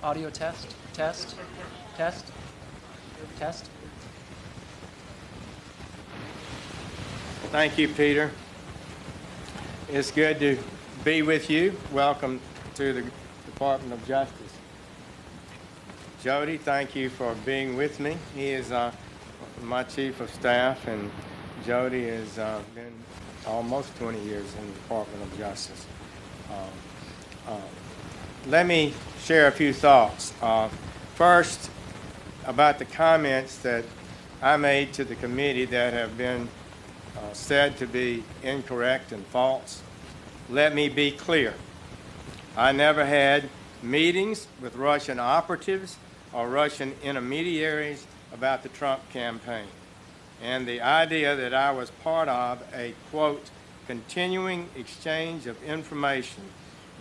Audio test, test, test, test. Thank you, Peter. It's good to be with you. Welcome to the Department of Justice. Jody, thank you for being with me. He is my chief of staff, and Jody has been almost 20 years in the Department of Justice. Let me share a few thoughts. First, about the comments that I made to the committee that have been said to be incorrect and false. Let me be clear. I never had meetings with Russian operatives or Russian intermediaries about the Trump campaign. And the idea that I was part of a, quote, continuing exchange of information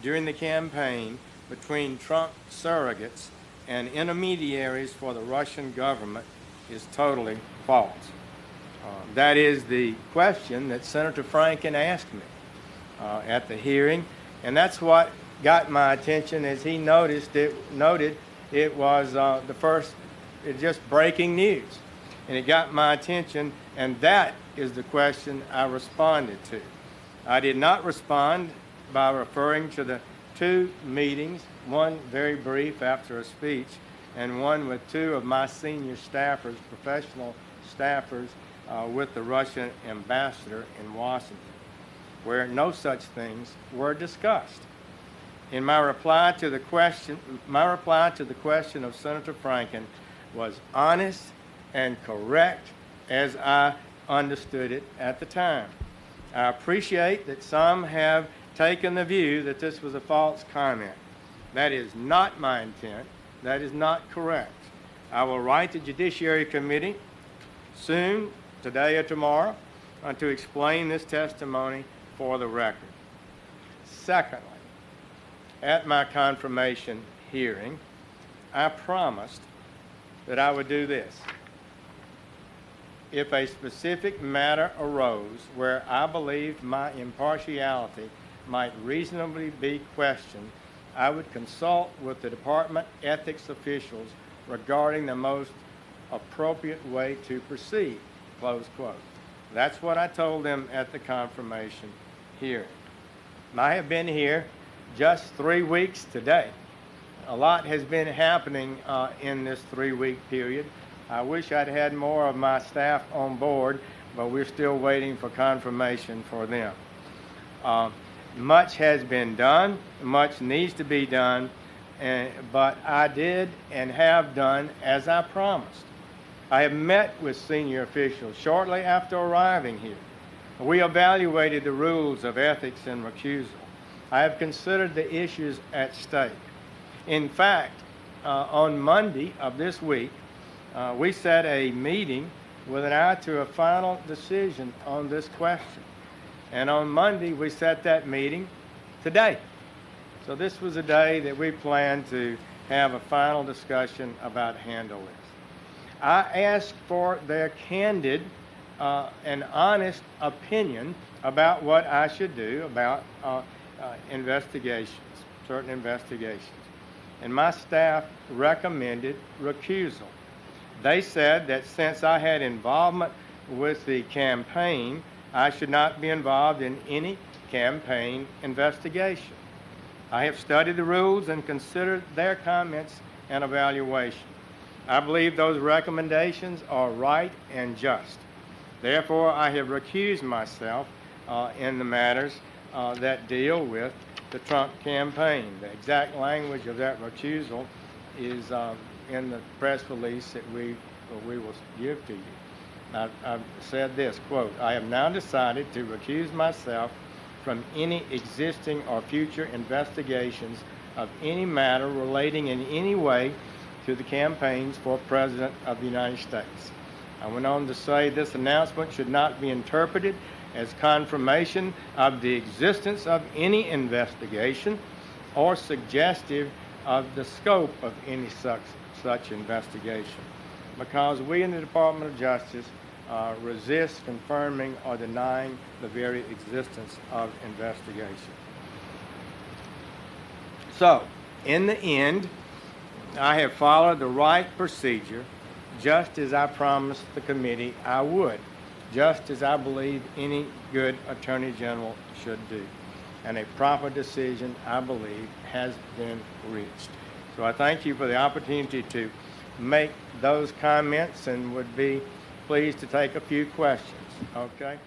during the campaign between Trump surrogates and intermediaries for the Russian government is totally false. That is the question that Senator Franken asked me at the hearing, and that's what got my attention as he noted it was just breaking news, and it got my attention, and that is the question I responded to. I did not respond by referring to the two meetings, one very brief after a speech, and one with two of my senior staffers, professional staffers, with the Russian ambassador in Washington, where no such things were discussed. In my reply to the question of Senator Franken was honest and correct as I understood it at the time. I appreciate that some have taken the view that this was a false comment. That is not my intent. That is not correct. I will write the Judiciary Committee soon, today or tomorrow, to explain this testimony for the record. Secondly, at my confirmation hearing, I promised that I would do this. If a specific matter arose where I believed my impartiality might reasonably be questioned, I would consult with the department ethics officials regarding the most appropriate way to proceed, close quote. That's what I told them at the confirmation hearing. I have been here just 3 weeks today. A lot has been happening in this 3-week period. I wish I'd had more of my staff on board, but we're still waiting for confirmation for them. Much has been done, much needs to be done, but I did and have done as I promised. I have met with senior officials shortly after arriving here. We evaluated the rules of ethics and recusal. I have considered the issues at stake. In fact, on Monday of this week, we set a meeting with an eye to a final decision on this question. And on Monday, we set that meeting today. So this was a day that we planned to have a final discussion about handle this. I asked for their candid and honest opinion about what I should do about investigations, certain investigations. And my staff recommended recusal. They said that since I had involvement with the campaign, I should not be involved in any campaign investigation. I have studied the rules and considered their comments and evaluation. I believe those recommendations are right and just. Therefore, I have recused myself in the matters that deal with the Trump campaign. The exact language of that recusal is in the press release that we will give to you. I've said this, quote, I have now decided to recuse myself from any existing or future investigations of any matter relating in any way to the campaigns for President of the United States. I went on to say this announcement should not be interpreted as confirmation of the existence of any investigation or suggestive of the scope of any such investigation, because we in the Department of Justice resist confirming or denying the very existence of investigation. So, in the end, I have followed the right procedure, just as I promised the committee I would, just as I believe any good Attorney General should do. And a proper decision, I believe, has been reached. So I thank you for the opportunity to make those comments and would be pleased to take a few questions. Okay?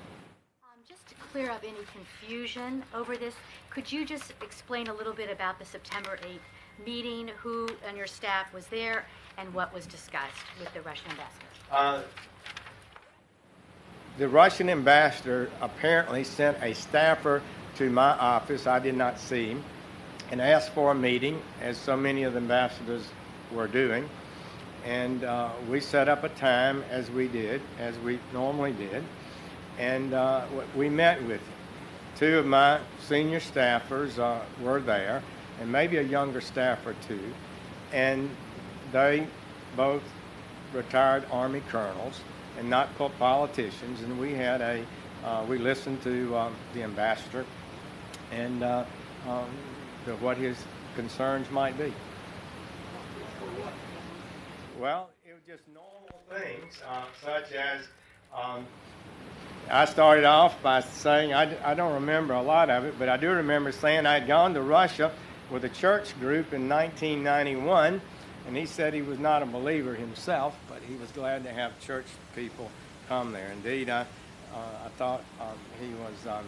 Just to clear up any confusion over this, could you just explain a little bit about the September 8th meeting, who on your staff was there, and what was discussed with the Russian ambassador? The Russian ambassador apparently sent a staffer to my office. I did not see him, and asked for a meeting, as so many of the ambassadors were doing. And we set up a time, as we normally did, and we met with him. Two of my senior staffers were there, and maybe a younger staff or two, and they both retired Army colonels and not politicians, and we had we listened to the ambassador and to what his concerns might be. Well, it was just normal things, such as I started off by saying, I don't remember a lot of it, but I do remember saying I had gone to Russia with a church group in 1991, and he said he was not a believer himself, but he was glad to have church people come there. Indeed, I thought he was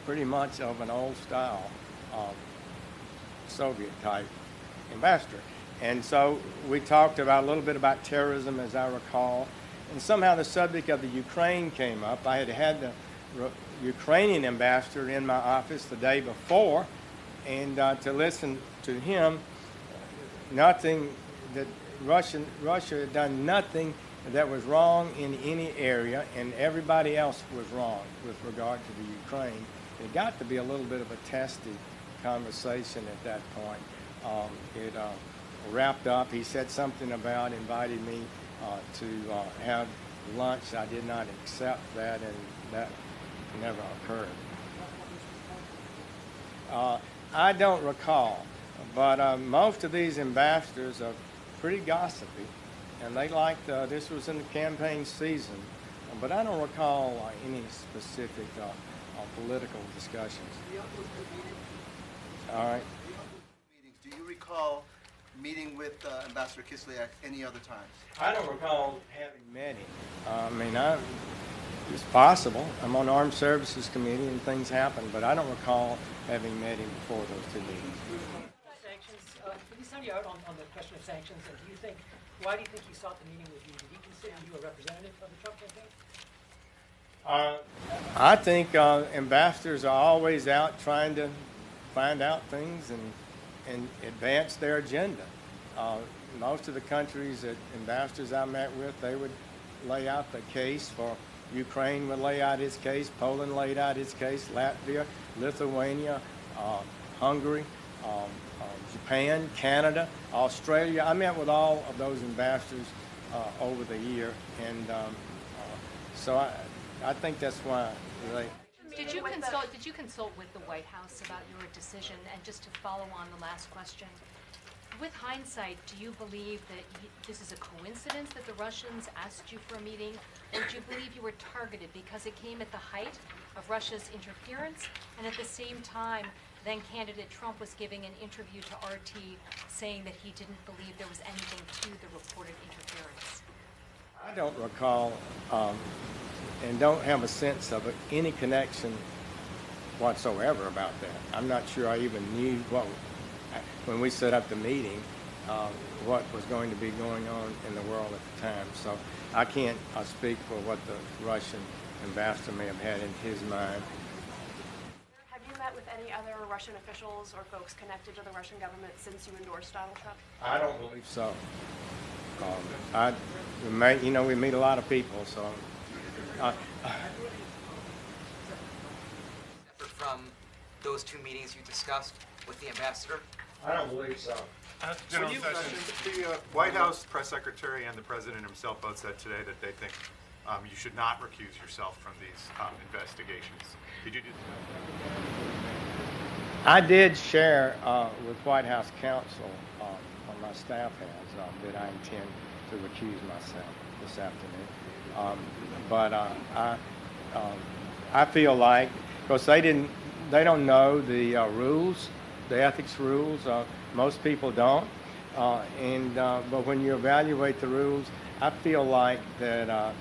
pretty much of an old-style Soviet-type ambassador. And so we talked about a little bit about terrorism, as I recall, and somehow the subject of the Ukraine came up. I had the Ukrainian ambassador in my office the day before, and to listen to him, nothing that Russia had done nothing that was wrong in any area, and everybody else was wrong with regard to the Ukraine. It got to be a little bit of a testy conversation at that point. It wrapped up. He said something about inviting me to have lunch. I did not accept that, and that never occurred. I don't recall, but most of these ambassadors are pretty gossipy, and they liked, this was in the campaign season, but I don't recall any specific political discussions. All right. Meetings. Do you recall meeting with Ambassador Kislyak any other times? I don't recall having met him. I mean, it's possible. I'm on Armed Services Committee and things happen, but I don't recall having met him before those two meetings. Sanctions, did he sound you out on the question of sanctions, and why do you think he sought the meeting with you? Did he consider you a representative of the Trump campaign? I think ambassadors are always out trying to find out things and advance their agenda. Most of the countries that ambassadors I met with, they would lay out the case for Ukraine would lay out its case, Poland laid out its case, Latvia, Lithuania, Hungary, Japan, Canada, Australia. I met with all of those ambassadors over the year, and so I think that's why they... Did you consult with the White House about your decision? And just to follow on the last question, with hindsight, do you believe that this is a coincidence that the Russians asked you for a meeting, or do you believe you were targeted because it came at the height of Russia's interference, and at the same time, then candidate Trump was giving an interview to RT saying that he didn't believe there was anything to the reported interference? I don't recall and don't have a sense of any connection whatsoever about that. I'm not sure I even knew when we set up the meeting, what was going to be going on in the world at the time. So I can't speak for what the Russian ambassador may have had in his mind. Have you met with any other Russian officials or folks connected to the Russian government since you endorsed Donald Trump? I don't believe so. We meet a lot of people, so. From those two meetings you discussed with the ambassador? I don't believe so. General Sessions, the White House press secretary and the president himself both said today that they think you should not recuse yourself from these investigations. Did you do that? I did share with White House counsel or my staff has, that I intend to recuse myself this afternoon. I feel like, because they don't know the rules, the ethics rules. Most people don't. But when you evaluate the rules, I feel like that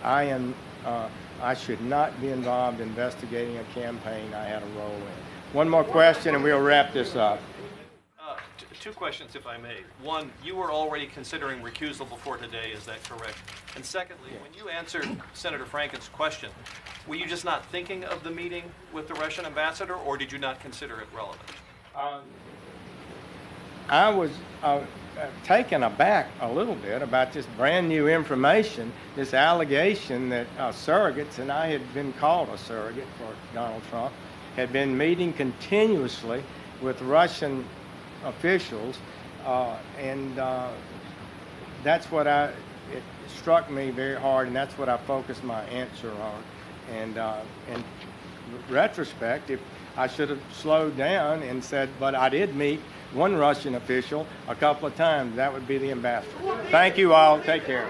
I should not be involved in investigating a campaign I had a role in. One more question and we'll wrap this up. Two questions, if I may. One, you were already considering recusal before today, is that correct? And secondly, when you answered Senator Franken's question, were you just not thinking of the meeting with the Russian ambassador, or did you not consider it relevant? I was taken aback a little bit about this brand new information, this allegation that surrogates, and I had been called a surrogate for Donald Trump, had been meeting continuously with Russian officials, and that's what it struck me very hard, and that's what I focused my answer on. And in retrospect, if I should have slowed down and said, but I did meet one Russian official a couple of times, that would be the ambassador. Thank you all. Take care.